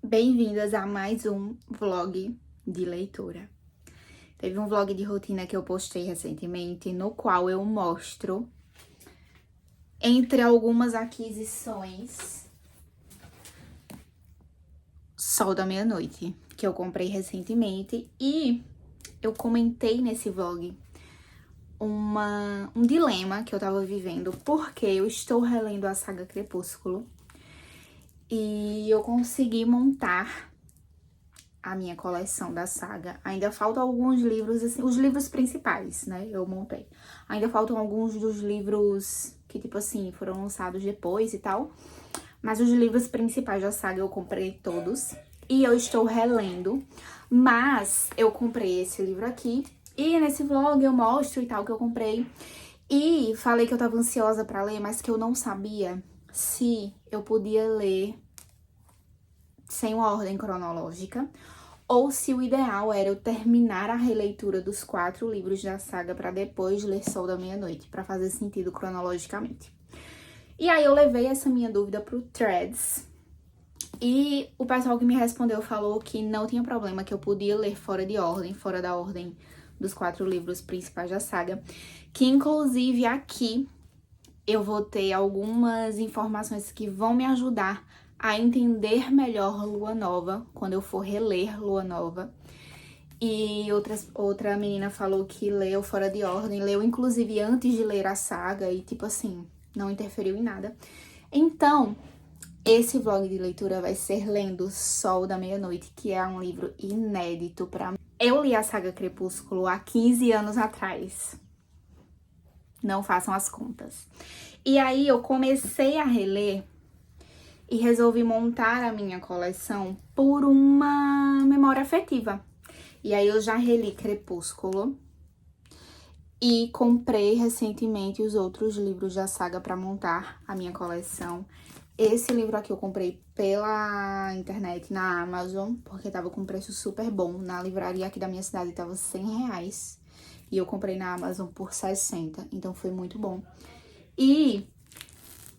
Bem-vindas a mais um vlog de leitura. Teve um vlog de rotina que eu postei recentemente, no qual eu mostro, entre algumas aquisições, Sol da Meia-Noite, que eu comprei recentemente, e eu comentei nesse vlog um dilema que eu tava vivendo, porque eu estou relendo a saga Crepúsculo e eu consegui montar a minha coleção da saga. Ainda faltam alguns livros, assim, os livros principais, né, eu montei. Ainda faltam alguns dos livros que, tipo assim, foram lançados depois e tal. Mas os livros principais da saga eu comprei todos. E eu estou relendo. Mas eu comprei esse livro aqui. E nesse vlog eu mostro e tal que eu comprei. E falei que eu tava ansiosa pra ler, mas que eu não sabia se eu podia ler sem uma ordem cronológica, ou se o ideal era eu terminar a releitura dos 4 livros da saga para depois ler Sol da Meia-Noite, para fazer sentido cronologicamente. E aí eu levei essa minha dúvida pro Threads, e o pessoal que me respondeu falou que não tinha problema, que eu podia ler fora de ordem, fora da ordem dos 4 livros principais da saga, que inclusive aqui eu vou ter algumas informações que vão me ajudar a entender melhor Lua Nova, quando eu for reler Lua Nova. E outra menina falou que leu fora de ordem, leu inclusive antes de ler a saga e, tipo assim, não interferiu em nada. Então, esse vlog de leitura vai ser lendo Sol da Meia-Noite, que é um livro inédito pra mim. Eu li a saga Crepúsculo há 15 anos atrás. Não façam as contas. E aí eu comecei a reler e resolvi montar a minha coleção por uma memória afetiva. E aí eu já reli Crepúsculo e comprei recentemente os outros livros da saga para montar a minha coleção. Esse livro aqui eu comprei pela internet, na Amazon, porque tava com preço super bom. Na livraria aqui da minha cidade tava R$100. E eu comprei na Amazon por 60, então foi muito bom. E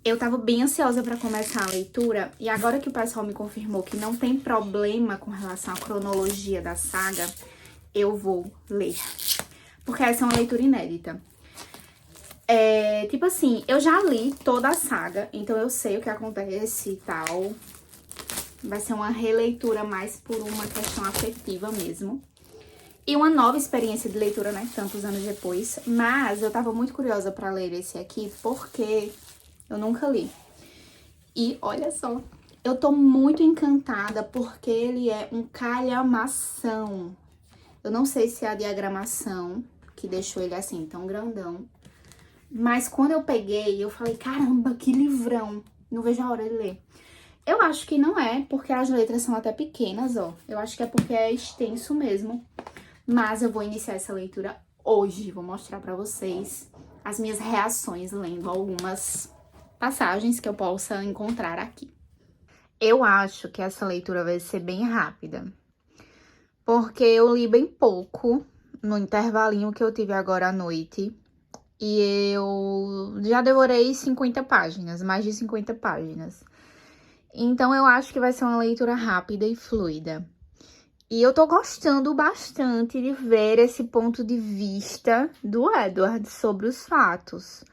eu tava bem ansiosa pra começar a leitura, e agora que o pessoal me confirmou que não tem problema com relação à cronologia da saga, eu vou ler. Porque essa é uma leitura inédita. Tipo assim, eu já li toda a saga, então eu sei o que acontece e tal. Vai ser uma releitura mais por uma questão afetiva mesmo. E uma nova experiência de leitura, né, tantos anos depois. Mas eu tava muito curiosa pra ler esse aqui, porque eu nunca li. E olha só, eu tô muito encantada porque ele é um calhamação. Eu não sei se é a diagramação que deixou ele assim, tão grandão. Mas quando eu peguei, eu falei, caramba, que livrão. Não vejo a hora de ler. Eu acho que não é, porque as letras são até pequenas, ó. Eu acho que é porque é extenso mesmo. Mas eu vou iniciar essa leitura hoje. Vou mostrar pra vocês as minhas reações lendo algumas passagens que eu possa encontrar aqui. Eu acho que essa leitura vai ser bem rápida, porque eu li bem pouco no intervalinho que eu tive agora à noite, e eu já devorei 50 páginas, mais de 50 páginas. Então eu acho que vai ser uma leitura rápida e fluida. E eu tô gostando bastante de ver esse ponto de vista do Edward sobre os fatos.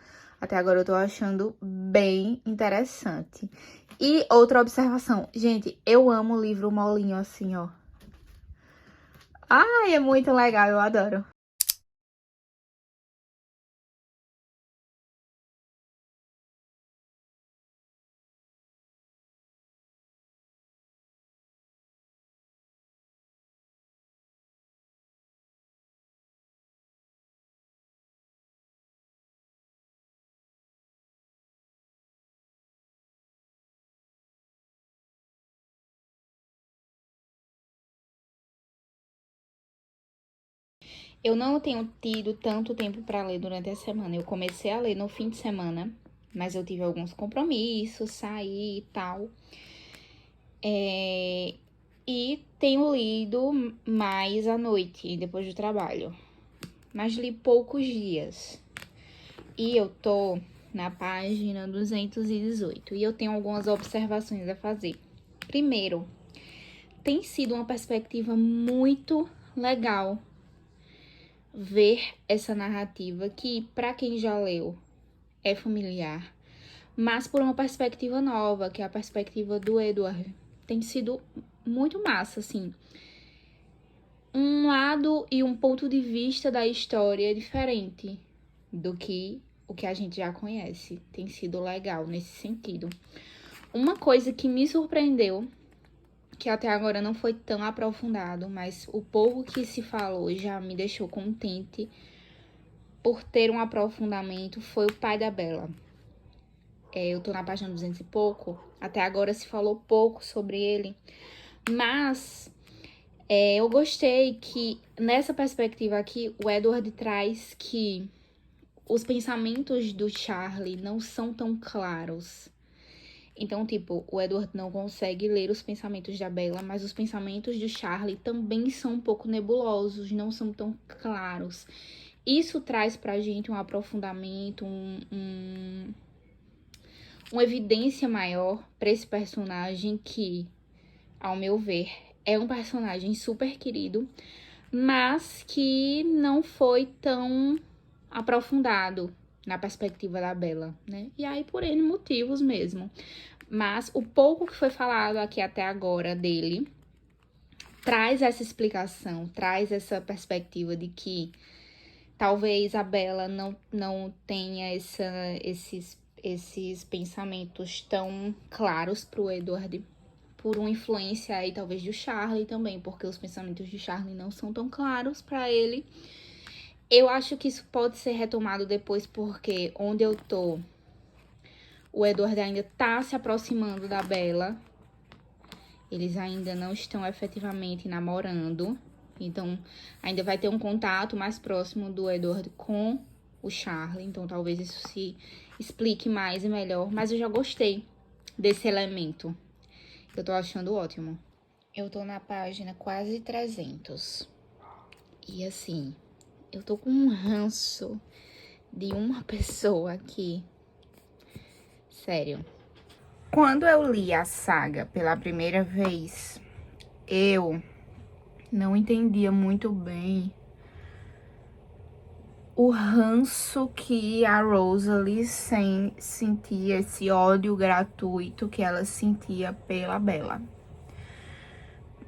Até agora eu tô achando bem interessante. E outra observação, gente, eu amo o livro molinho assim, ó. Ai, é muito legal, eu adoro. Eu não tenho tido tanto tempo pra ler durante a semana. Eu comecei a ler no fim de semana, mas eu tive alguns compromissos, saí e tal. E tenho lido mais à noite, depois do trabalho. Mas li poucos dias. E eu tô na página 218 e eu tenho algumas observações a fazer. Primeiro, tem sido uma perspectiva muito legal ver essa narrativa que, para quem já leu, é familiar, mas por uma perspectiva nova, que é a perspectiva do Edward. Tem sido muito massa, assim. Um lado e um ponto de vista da história diferente do que o que a gente já conhece. Tem sido legal nesse sentido. Uma coisa que me surpreendeu, que até agora não foi tão aprofundado, mas o pouco que se falou já me deixou contente por ter um aprofundamento, foi o pai da Bella. Eu tô na página 200 e pouco, até agora se falou pouco sobre ele, mas eu gostei que nessa perspectiva aqui o Edward traz que os pensamentos do Charlie não são tão claros. Então, tipo, o Edward não consegue ler os pensamentos da Bella, mas os pensamentos do Charlie também são um pouco nebulosos, não são tão claros. Isso traz pra gente um aprofundamento, uma evidência maior pra esse personagem que, ao meu ver, é um personagem super querido, mas que não foi tão aprofundado na perspectiva da Bella, né? E aí, por N motivos mesmo. Mas o pouco que foi falado aqui até agora dele traz essa explicação, traz essa perspectiva de que talvez a Bella não tenha esses pensamentos tão claros pro Edward, por uma influência aí talvez do Charlie também, porque os pensamentos de Charlie não são tão claros pra ele. Eu acho que isso pode ser retomado depois, porque onde eu tô, o Edward ainda tá se aproximando da Bella. Eles ainda não estão efetivamente namorando. Então, ainda vai ter um contato mais próximo do Edward com o Charlie. Então, talvez isso se explique mais e melhor. Mas eu já gostei desse elemento. Eu tô achando ótimo. Eu tô na página quase 300. E assim, eu tô com um ranço de uma pessoa aqui. Sério. Quando eu li a saga pela primeira vez, eu não entendia muito bem o ranço que a Rosalie sentia, esse ódio gratuito que ela sentia pela Bella.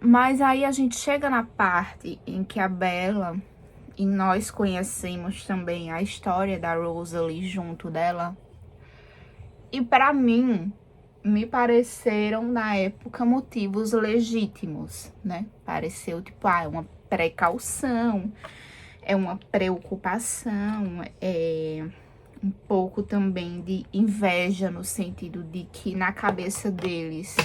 Mas aí a gente chega na parte em que a Bella, e nós conhecemos também a história da Rosalie junto dela, e pra mim, me pareceram, na época, motivos legítimos, né? Pareceu, tipo, é uma precaução, é uma preocupação, é um pouco também de inveja, no sentido de que, na cabeça deles,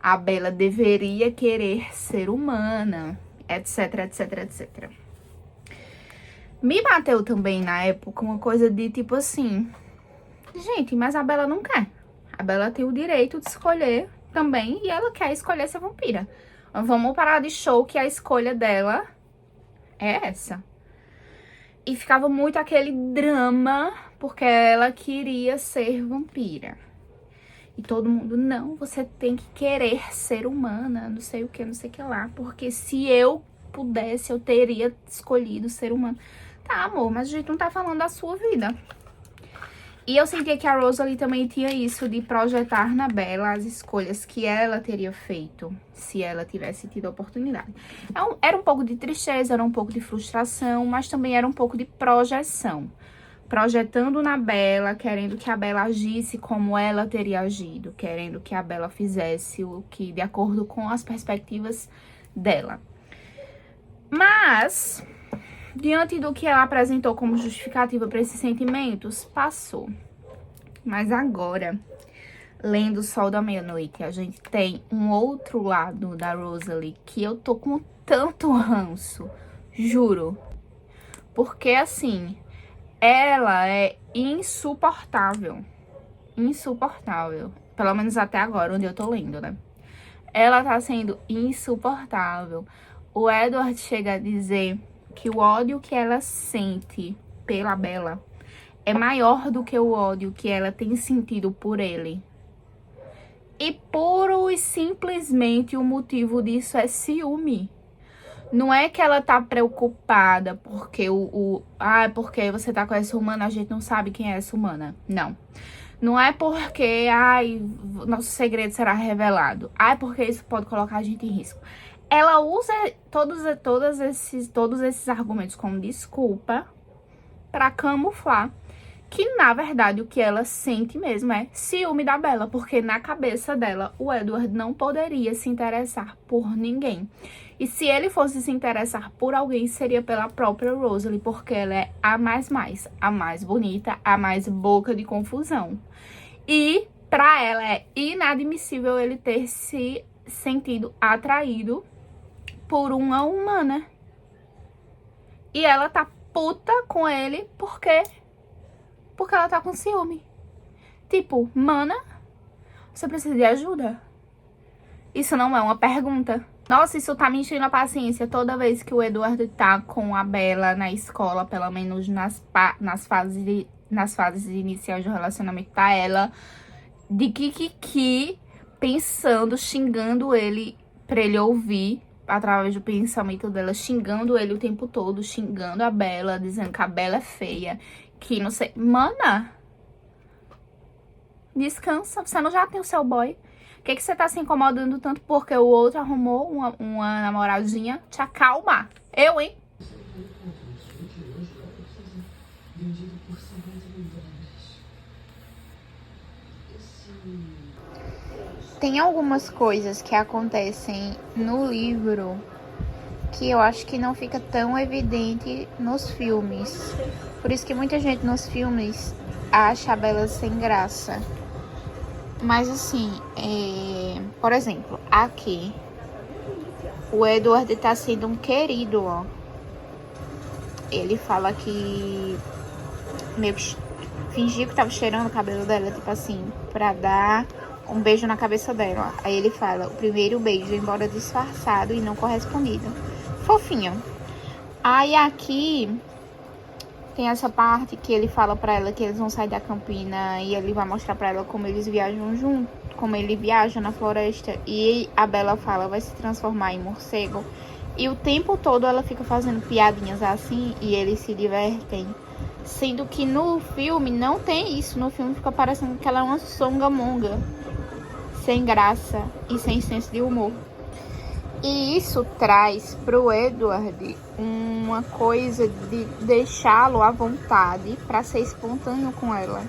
a Bella deveria querer ser humana, etc, etc, etc. Me bateu também, na época, uma coisa de, tipo assim, gente, mas a Bella não quer. A Bella tem o direito de escolher também e ela quer escolher ser vampira. Vamos parar de show que a escolha dela é essa. E ficava muito aquele drama porque ela queria ser vampira. E todo mundo, não, você tem que querer ser humana, não sei o que, não sei o que lá. Porque se eu pudesse, eu teria escolhido ser humana. Tá, amor, mas a gente não tá falando da sua vida. E eu sentia que a Rosalie também tinha isso de projetar na Bella as escolhas que ela teria feito se ela tivesse tido a oportunidade. Então, era um pouco de tristeza, era um pouco de frustração, mas também era um pouco de projeção. Projetando na Bella, querendo que a Bella agisse como ela teria agido, querendo que a Bella fizesse o que de acordo com as perspectivas dela. Mas, diante do que ela apresentou como justificativa para esses sentimentos, passou. Mas agora, lendo O Sol da Meia-Noite, a gente tem um outro lado da Rosalie que eu tô com tanto ranço, juro. Porque, assim, ela é insuportável. Insuportável. Pelo menos até agora, onde eu tô lendo, né? Ela tá sendo insuportável. O Edward chega a dizer que o ódio que ela sente pela Bella é maior do que o ódio que ela tem sentido por ele. E puro e simplesmente o motivo disso é ciúme. Não é que ela tá preocupada porque porque você tá com essa humana, a gente não sabe quem é essa humana. Não. Não é porque, nosso segredo será revelado. Porque isso pode colocar a gente em risco. Ela usa todos esses argumentos como desculpa pra camuflar que, na verdade, o que ela sente mesmo é ciúme da Bella, porque na cabeça dela, o Edward não poderia se interessar por ninguém. E se ele fosse se interessar por alguém, seria pela própria Rosalie, porque ela é a mais, a mais bonita, a mais boca de confusão. E pra ela é inadmissível ele ter se sentido atraído por uma humana. E ela tá puta com ele porque ela tá com ciúme. Tipo, mana, você precisa de ajuda? Isso não é uma pergunta. Nossa, isso tá me enchendo a paciência toda vez que o Edward tá com a Bella na escola, pelo menos nas fases iniciais do relacionamento, tá ela de kikiki, pensando, xingando ele pra ele ouvir, através do pensamento dela, xingando ele o tempo todo, xingando a Bella, dizendo que a Bella é feia, que não sei... Mana, descansa, você não já tem o seu boy? O que você tá se incomodando tanto porque o outro arrumou uma namoradinha? Te acalma. Eu, hein? Tem algumas coisas que acontecem no livro que eu acho que não fica tão evidente nos filmes. Por isso que muita gente nos filmes acha a Bella sem graça. Mas assim, por exemplo, aqui o Edward tá sendo um querido, ó. Ele fala que meio que fingiu que tava cheirando o cabelo dela, tipo assim, pra dar um beijo na cabeça dela. Aí ele fala, o primeiro beijo, embora disfarçado e não correspondido. Fofinho. Aí aqui tem essa parte que ele fala pra ela que eles vão sair da campina e ele vai mostrar pra ela como eles viajam junto, como ele viaja na floresta. E a Bella fala, vai se transformar em morcego. E o tempo todo ela fica fazendo piadinhas assim e eles se divertem. Sendo que no filme não tem isso. No filme fica parecendo que ela é uma songamonga, sem graça e sem senso de humor. E isso traz pro Edward uma coisa de deixá-lo à vontade para ser espontâneo com ela.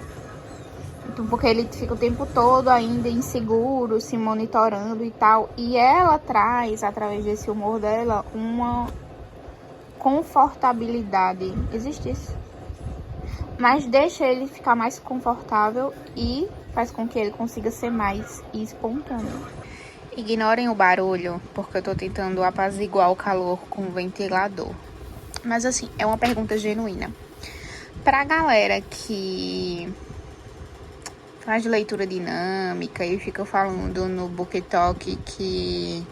Então, porque ele fica o tempo todo ainda inseguro, se monitorando e tal. E ela traz, através desse humor dela, uma confortabilidade. Existe isso. Mas deixa ele ficar mais confortável e faz com que ele consiga ser mais espontâneo. Ignorem o barulho, porque eu tô tentando apaziguar o calor com o ventilador. Mas assim, é uma pergunta genuína. Pra galera que faz leitura dinâmica e fica falando no BookTok que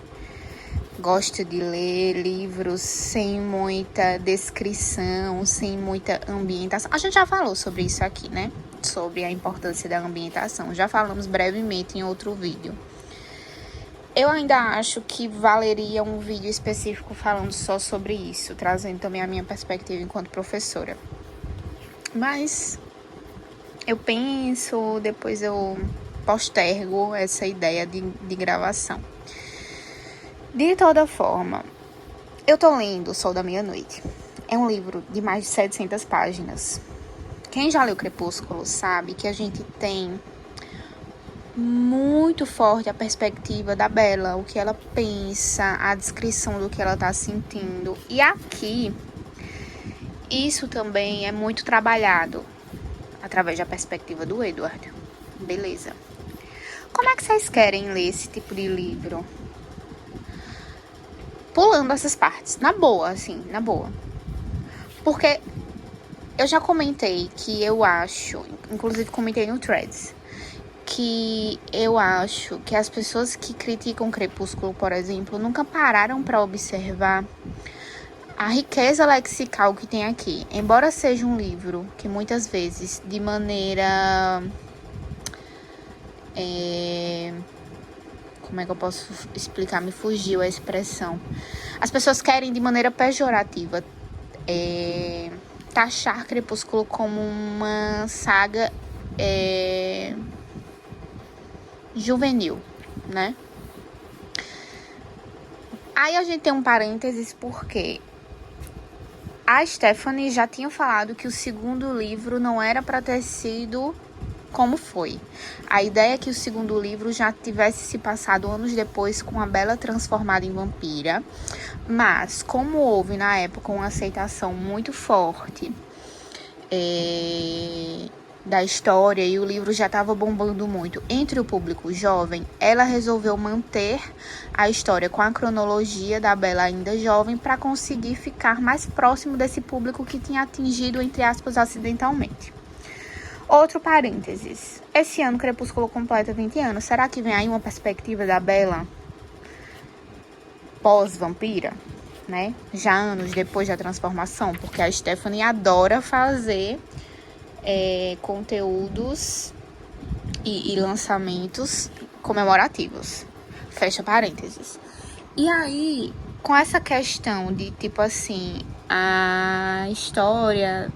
gosta de ler livros sem muita descrição, sem muita ambientação. A gente já falou sobre isso aqui, né? Sobre a importância da ambientação. Já falamos brevemente em outro vídeo. Eu ainda acho que valeria um vídeo específico falando só sobre isso, trazendo também a minha perspectiva enquanto professora. Mas eu penso, depois eu postergo essa ideia de gravação. De toda forma, eu tô lendo O Sol da Meia-Noite. É um livro de mais de 700 páginas. Quem já leu Crepúsculo sabe que a gente tem muito forte a perspectiva da Bella, o que ela pensa, a descrição do que ela tá sentindo. E aqui, isso também é muito trabalhado através da perspectiva do Edward. Beleza. Como é que vocês querem ler esse tipo de livro? Pulando essas partes, na boa, assim, na boa. Porque eu já comentei que eu acho, inclusive comentei no Threads, que eu acho que as pessoas que criticam Crepúsculo, por exemplo, nunca pararam para observar A riqueza lexical que tem aqui, embora seja um livro que muitas vezes, de maneira... como é que eu posso explicar? Me fugiu a expressão. As pessoas querem, de maneira pejorativa, taxar Crepúsculo como uma saga juvenil, né? Aí a gente tem um parênteses porque a Stephanie já tinha falado que o segundo livro não era para ter sido como foi. A ideia é que o segundo livro já tivesse se passado anos depois com a Bella transformada em vampira, mas como houve na época uma aceitação muito forte da história e o livro já estava bombando muito entre o público jovem, ela resolveu manter a história com a cronologia da Bella ainda jovem para conseguir ficar mais próximo desse público que tinha atingido, entre aspas, acidentalmente. Outro parênteses. Esse ano Crepúsculo completa 20 anos. Será que vem aí uma perspectiva da Bella pós-vampira, né? Já anos depois da transformação? Porque a Stephanie adora fazer conteúdos e lançamentos comemorativos. Fecha parênteses. E aí, com essa questão de, tipo assim, a história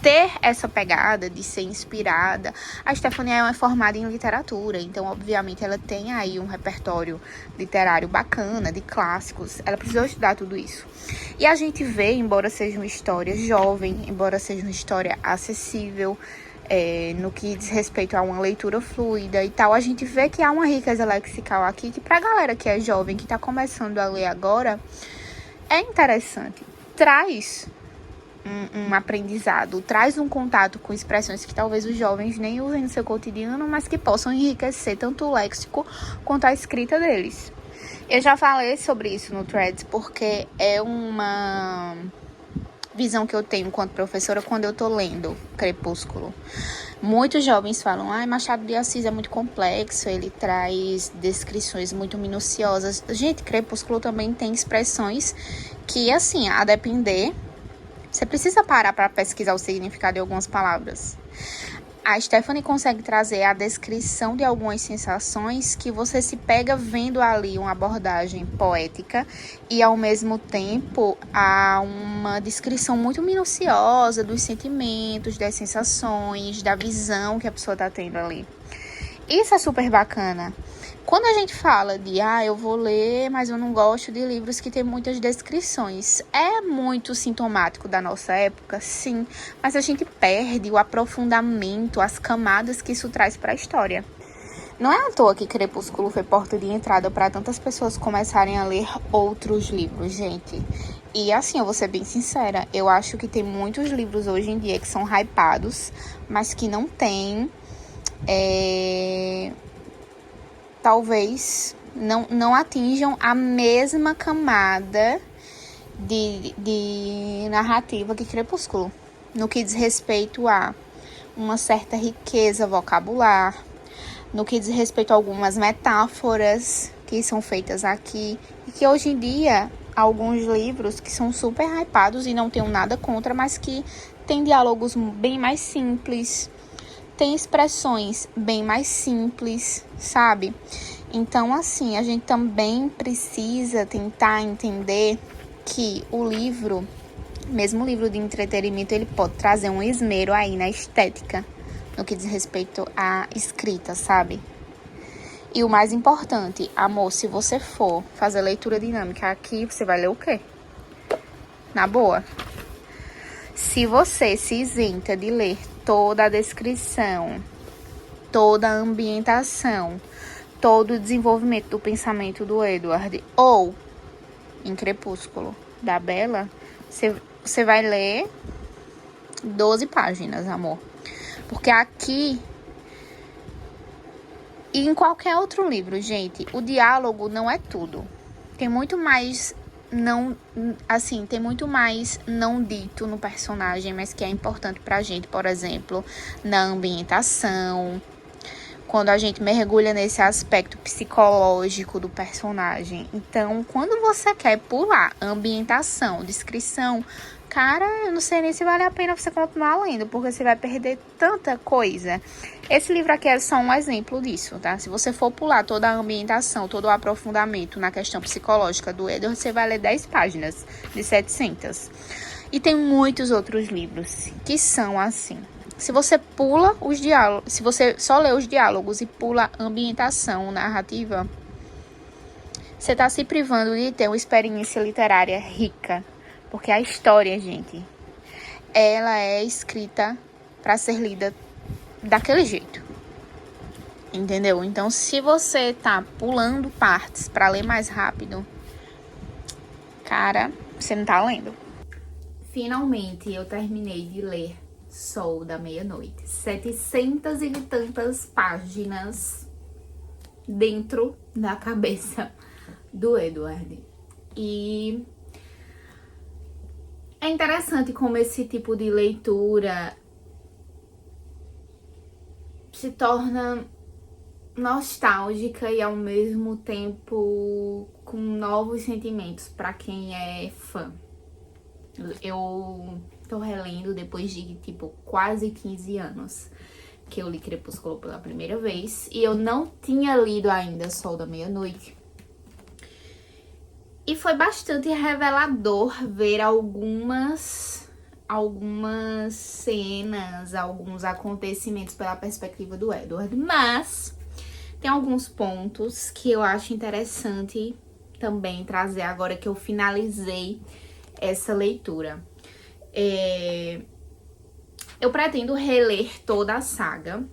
ter essa pegada de ser inspirada, a Stephanie é formada em literatura, então obviamente ela tem aí um repertório literário bacana, de clássicos, ela precisou estudar tudo isso. E a gente vê, embora seja uma história jovem, embora seja uma história acessível, no que diz respeito a uma leitura fluida e tal, a gente vê que há uma riqueza lexical aqui, que pra galera que é jovem, que tá começando a ler agora, é interessante. Traz um aprendizado, traz um contato com expressões que talvez os jovens nem usem no seu cotidiano, mas que possam enriquecer tanto o léxico quanto a escrita deles. Eu já falei sobre isso no Threads, porque é uma visão que eu tenho enquanto professora quando eu tô lendo Crepúsculo. Muitos jovens falam, Machado de Assis é muito complexo, ele traz descrições muito minuciosas. Gente, Crepúsculo também tem expressões que, assim, a depender... Você precisa parar para pesquisar o significado de algumas palavras. A Stephanie consegue trazer a descrição de algumas sensações que você se pega vendo ali uma abordagem poética e, ao mesmo tempo, há uma descrição muito minuciosa dos sentimentos, das sensações, da visão que a pessoa está tendo ali. Isso é super bacana. Quando a gente fala de, eu vou ler, mas eu não gosto de livros que tem muitas descrições, é muito sintomático da nossa época, sim, mas a gente perde o aprofundamento, as camadas que isso traz para a história. Não é à toa que Crepúsculo foi porta de entrada para tantas pessoas começarem a ler outros livros, gente. E assim, eu vou ser bem sincera, eu acho que tem muitos livros hoje em dia que são hypados, mas que não têm... talvez não atinjam a mesma camada de narrativa que Crepúsculo, no que diz respeito a uma certa riqueza vocabular, no que diz respeito a algumas metáforas que são feitas aqui, e que hoje em dia, alguns livros que são super hypados e não tenho nada contra, mas que tem diálogos bem mais simples, tem expressões bem mais simples, sabe? Então, assim, a gente também precisa tentar entender que o livro, mesmo o livro de entretenimento, ele pode trazer um esmero aí na estética, no que diz respeito à escrita, sabe? E o mais importante, amor, se você for fazer leitura dinâmica aqui, você vai ler o quê? Na boa. Se você se isenta de ler toda a descrição, toda a ambientação, todo o desenvolvimento do pensamento do Edward, ou em Crepúsculo, da Bella, você vai ler 12 páginas, amor. Porque aqui, e em qualquer outro livro, gente, o diálogo não é tudo. Tem muito mais tem muito mais não dito no personagem, mas que é importante pra gente, por exemplo, na ambientação, quando a gente mergulha nesse aspecto psicológico do personagem. Então, quando você quer pular ambientação, descrição, cara, eu não sei nem se vale a pena você continuar lendo, porque você vai perder tanta coisa. Esse livro aqui é só um exemplo disso, tá? Se você for pular toda a ambientação, todo o aprofundamento na questão psicológica do Edward, você vai ler 10 páginas de 700. E tem muitos outros livros que são assim. Se você pula os diálogos, se você só lê os diálogos e pula a ambientação, narrativa, você tá se privando de ter uma experiência literária rica. Porque a história, gente, ela é escrita para ser lida daquele jeito. Entendeu? Então, se você tá pulando partes para ler mais rápido, cara, você não tá lendo. Finalmente, eu terminei de ler Sol da Meia-Noite. 700 e tantas páginas dentro da cabeça do Edward. E é interessante como esse tipo de leitura se torna nostálgica e ao mesmo tempo com novos sentimentos para quem é fã. Eu tô relendo depois de, quase 15 anos que eu li Crepúsculo pela primeira vez. E eu não tinha lido ainda Sol da Meia-Noite. E foi bastante revelador ver algumas cenas, alguns acontecimentos pela perspectiva do Edward. Mas tem alguns pontos que eu acho interessante também trazer agora que eu finalizei essa leitura. Eu pretendo reler toda a saga.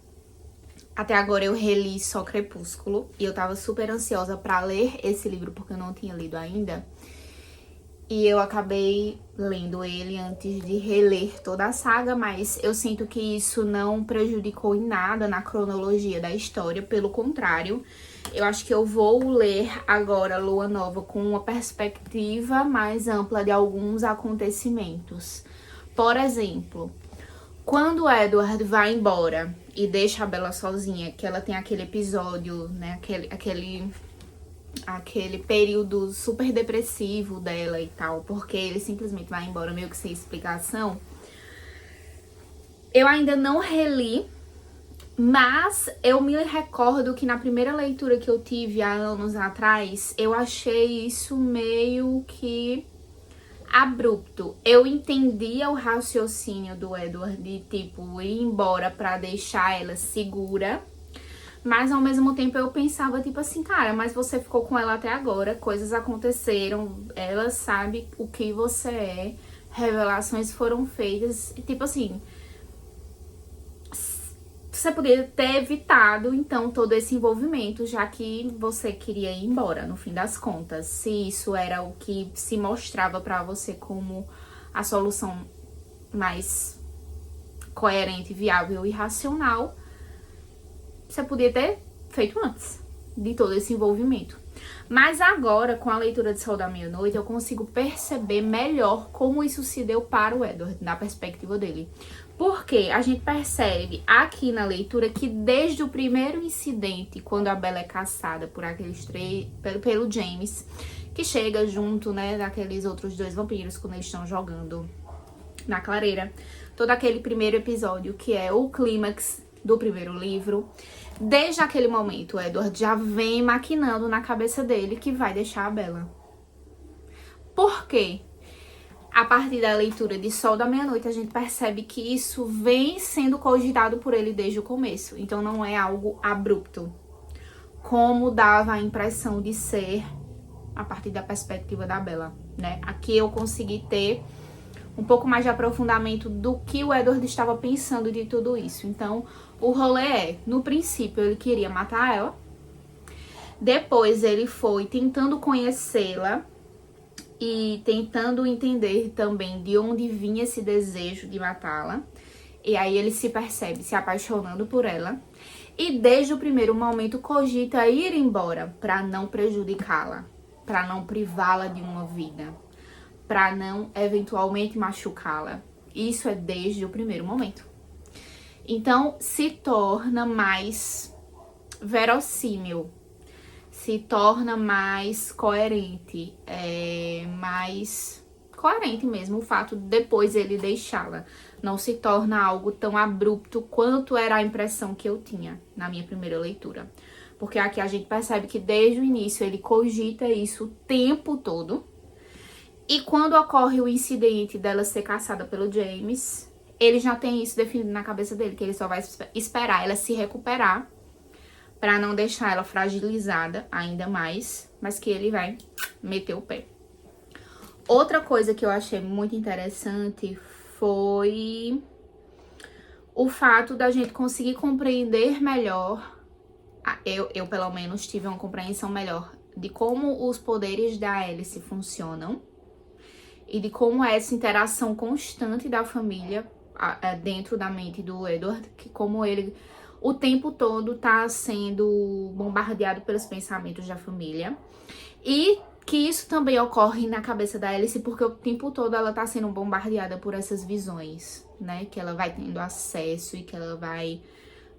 Até agora eu reli só Crepúsculo e eu tava super ansiosa pra ler esse livro porque eu não tinha lido ainda. E eu acabei lendo ele antes de reler toda a saga, mas eu sinto que isso não prejudicou em nada na cronologia da história, pelo contrário. Eu acho que eu vou ler agora Lua Nova com uma perspectiva mais ampla de alguns acontecimentos. Por exemplo, quando o Edward vai embora e deixa a Bella sozinha, que ela tem aquele episódio, né, aquele período super depressivo dela e tal, porque ele simplesmente vai embora meio que sem explicação. Eu ainda não reli, mas eu me recordo que na primeira leitura que eu tive há anos atrás, eu achei isso meio que abrupto. Eu entendia o raciocínio do Edward de, ir embora pra deixar ela segura, mas ao mesmo tempo eu pensava, assim, cara, mas você ficou com ela até agora, coisas aconteceram, ela sabe o que você é, revelações foram feitas, assim, você poderia ter evitado, então, todo esse envolvimento, já que você queria ir embora, no fim das contas. Se isso era o que se mostrava pra você como a solução mais coerente, viável e racional, você podia ter feito antes de todo esse envolvimento. Mas agora, com a leitura de Sol da Meia-Noite, eu consigo perceber melhor como isso se deu para o Edward, na perspectiva dele. Porque a gente percebe aqui na leitura que desde o primeiro incidente, quando a Bella é caçada por aqueles pelo James, que chega junto, né, daqueles outros dois vampiros quando eles estão jogando na clareira, todo aquele primeiro episódio que é o clímax do primeiro livro, desde aquele momento o Edward já vem maquinando na cabeça dele que vai deixar a Bella. Por quê? A partir da leitura de Sol da Meia-Noite, a gente percebe que isso vem sendo cogitado por ele desde o começo. Então, não é algo abrupto, como dava a impressão de ser a partir da perspectiva da Bella, né? Aqui eu consegui ter um pouco mais de aprofundamento do que o Edward estava pensando de tudo isso. Então, o rolê é, no princípio, ele queria matar ela. Depois, ele foi tentando conhecê-la e tentando entender também de onde vinha esse desejo de matá-la. E aí ele se percebe se apaixonando por ela. E desde o primeiro momento cogita ir embora para não prejudicá-la, para não privá-la de uma vida, para não eventualmente machucá-la. Isso é desde o primeiro momento. Então se torna mais verossímil, se torna mais coerente, mais coerente mesmo o fato de depois ele deixá-la. Não se torna algo tão abrupto quanto era a impressão que eu tinha na minha primeira leitura. Porque aqui a gente percebe que desde o início ele cogita isso o tempo todo. E quando ocorre o incidente dela ser caçada pelo James, ele já tem isso definido na cabeça dele, que ele só vai esperar ela se recuperar pra não deixar ela fragilizada ainda mais, mas que ele vai meter o pé. Outra coisa que eu achei muito interessante foi o fato da gente conseguir compreender melhor, eu pelo menos tive uma compreensão melhor de como os poderes da Alice funcionam e de como é essa interação constante da família dentro da mente do Edward, que como ele o tempo todo tá sendo bombardeado pelos pensamentos da família. E que isso também ocorre na cabeça da Alice, porque o tempo todo ela tá sendo bombardeada por essas visões, né? Que ela vai tendo acesso e que ela vai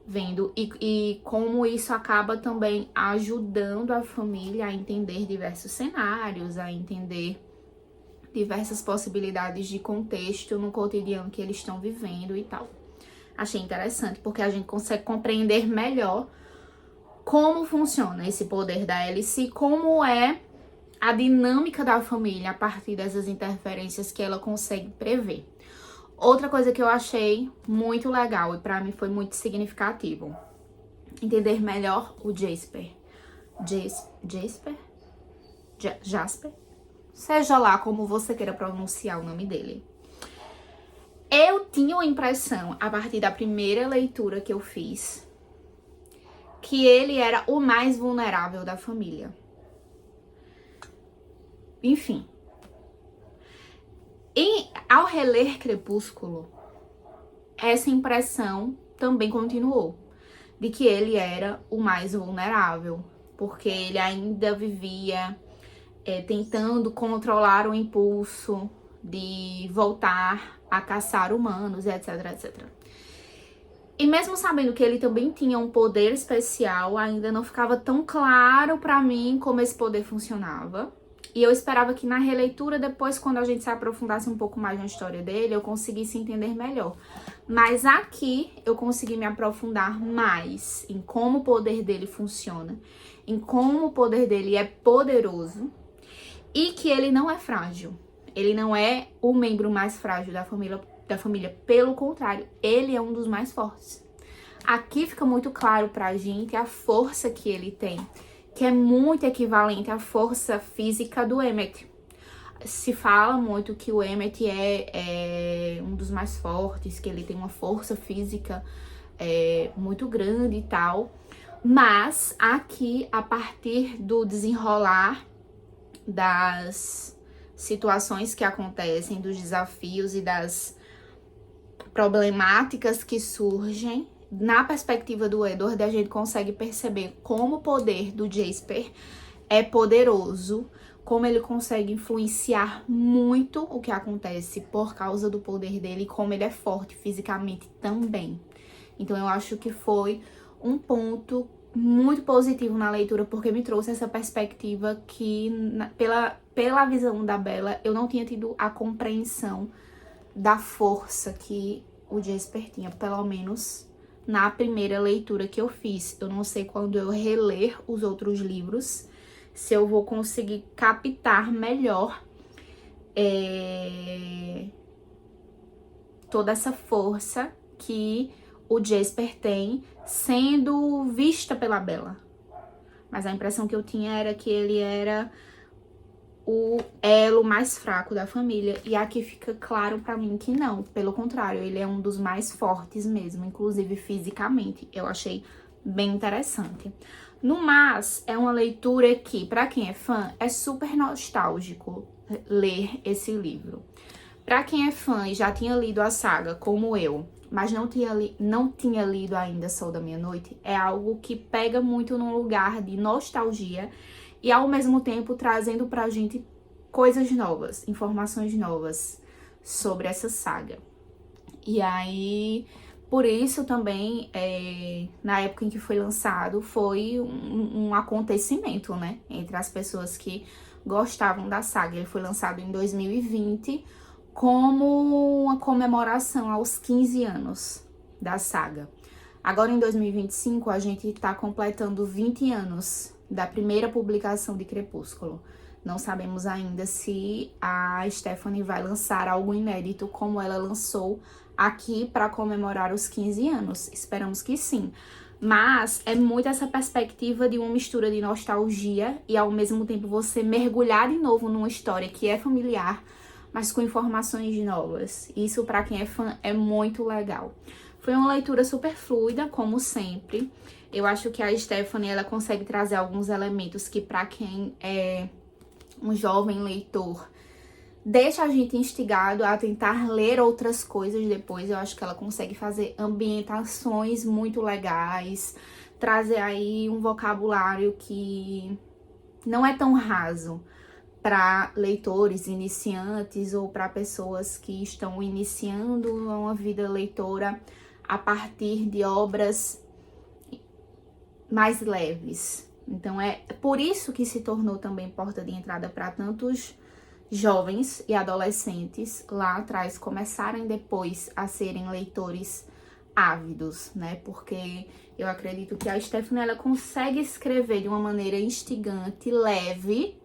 vendo. E como isso acaba também ajudando a família a entender diversos cenários, a entender diversas possibilidades de contexto no cotidiano que eles estão vivendo e tal. Achei interessante, porque a gente consegue compreender melhor como funciona esse poder da Alice e como é a dinâmica da família a partir dessas interferências que ela consegue prever. Outra coisa que eu achei muito legal e pra mim foi muito significativo, entender melhor o Jasper. Jasper? Seja lá como você queira pronunciar o nome dele. Eu tinha uma impressão, a partir da primeira leitura que eu fiz, que ele era o mais vulnerável da família. Enfim. E ao reler Crepúsculo, essa impressão também continuou, de que ele era o mais vulnerável, porque ele ainda vivia tentando controlar o impulso de voltar a caçar humanos, etc, etc. E mesmo sabendo que ele também tinha um poder especial, ainda não ficava tão claro pra mim como esse poder funcionava. E eu esperava que na releitura, depois, quando a gente se aprofundasse um pouco mais na história dele, eu conseguisse entender melhor. Mas aqui, eu consegui me aprofundar mais em como o poder dele funciona, em como o poder dele é poderoso e que ele não é frágil. Ele não é o membro mais frágil da família. Pelo contrário, ele é um dos mais fortes. Aqui fica muito claro pra gente a força que ele tem, que é muito equivalente à força física do Emmett. Se fala muito que o Emmett é um dos mais fortes, que ele tem uma força física muito grande e tal. Mas aqui, a partir do desenrolar das situações que acontecem, dos desafios e das problemáticas que surgem, na perspectiva do Edward, a gente consegue perceber como o poder do Jasper é poderoso, como ele consegue influenciar muito o que acontece por causa do poder dele e como ele é forte fisicamente também. Então eu acho que foi um ponto muito positivo na leitura, porque me trouxe essa perspectiva que, pela visão da Bella, eu não tinha tido a compreensão da força que o Jasper tinha, pelo menos na primeira leitura que eu fiz. Eu não sei quando eu reler os outros livros, se eu vou conseguir captar melhor toda essa força que o Jasper tem sendo vista pela Bella. Mas a impressão que eu tinha era que ele era o elo mais fraco da família. E aqui fica claro pra mim que não. Pelo contrário, ele é um dos mais fortes mesmo, inclusive fisicamente. Eu achei bem interessante. No mais, é uma leitura que, pra quem é fã, é super nostálgico ler esse livro. Pra quem é fã e já tinha lido a saga, como eu, mas não tinha lido ainda Sol da Meia-Noite, é algo que pega muito num lugar de nostalgia e ao mesmo tempo trazendo pra gente coisas novas, informações novas sobre essa saga. E aí, Por isso também, na época em que foi lançado, foi um acontecimento, né? Entre as pessoas que gostavam da saga. Ele foi lançado em 2020 como uma comemoração aos 15 anos da saga. Agora, em 2025, a gente tá completando 20 anos da primeira publicação de Crepúsculo. Não sabemos ainda se a Stephanie vai lançar algo inédito como ela lançou aqui para comemorar os 15 anos. Esperamos que sim. Mas é muito essa perspectiva de uma mistura de nostalgia e ao mesmo tempo você mergulhar de novo numa história que é familiar, mas com informações novas. Isso para quem é fã é muito legal. Foi uma leitura super fluida, como sempre. Eu acho que a Stephanie, ela consegue trazer alguns elementos que para quem é um jovem leitor deixa a gente instigado a tentar ler outras coisas depois. Eu acho que ela consegue fazer ambientações muito legais, trazer aí um vocabulário que não é tão raso para leitores iniciantes ou para pessoas que estão iniciando uma vida leitora a partir de obras mais leves. Então é por isso que se tornou também porta de entrada para tantos jovens e adolescentes lá atrás começarem depois a serem leitores ávidos, né? Porque eu acredito que a Stephanie, ela consegue escrever de uma maneira instigante, leve,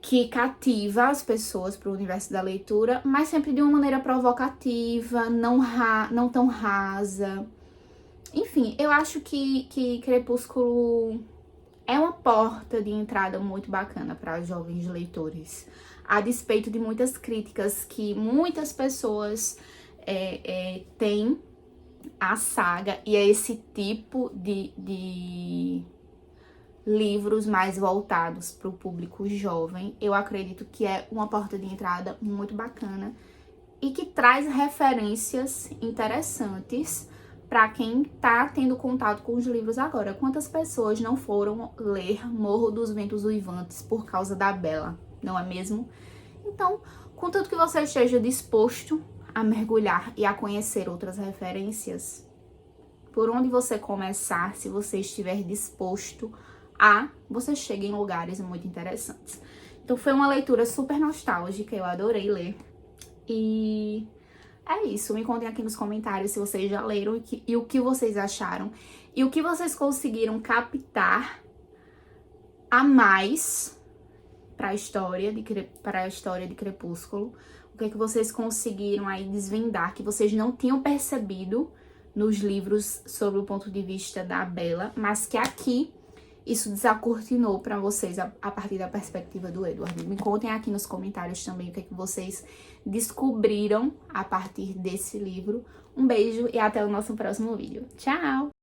que cativa as pessoas para o universo da leitura, mas sempre de uma maneira provocativa, não tão rasa. Enfim, eu acho que Crepúsculo é uma porta de entrada muito bacana para jovens leitores, a despeito de muitas críticas que muitas pessoas têm à saga e a esse tipo de livros mais voltados para o público jovem. Eu acredito que é uma porta de entrada muito bacana e que traz referências interessantes para quem tá tendo contato com os livros agora. Quantas pessoas não foram ler Morro dos Ventos Uivantes por causa da Bella, não é mesmo? Então, contanto que você esteja disposto a mergulhar e a conhecer outras referências, por onde você começar, se você estiver disposto você chega em lugares muito interessantes. Então foi uma leitura super nostálgica, eu adorei ler. E é isso, me contem aqui nos comentários se vocês já leram e o que vocês acharam. E o que vocês conseguiram captar a mais para a história de Crepúsculo. O que vocês conseguiram aí desvendar, que vocês não tinham percebido nos livros sobre o ponto de vista da Bella, mas que aqui isso desacortinou para vocês a partir da perspectiva do Edward. Me contem aqui nos comentários também o que vocês descobriram a partir desse livro. Um beijo e até o nosso próximo vídeo. Tchau!